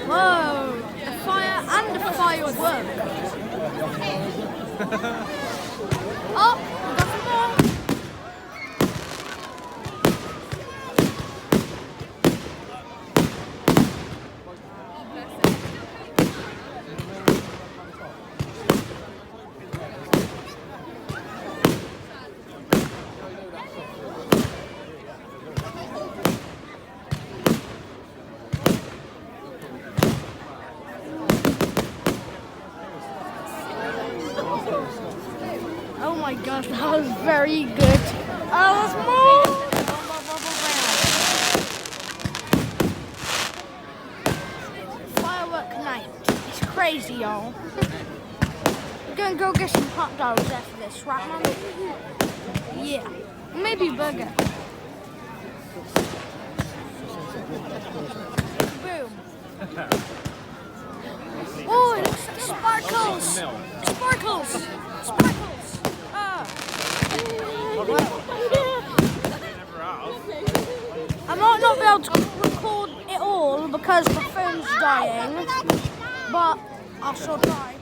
Whoa! A fire and a firework. Oh, we got some more. Oh my gosh, that was very good. Oh, there's more! Firework night. It's crazy, y'all. We're gonna go get some hot dogs after this, right, Mom? Yeah. Maybe a burger. Boom. Oh, it looks like sparkles! Sparkles! Sparkles! I might not be able to record it all because my phone's dying, but I'll still try.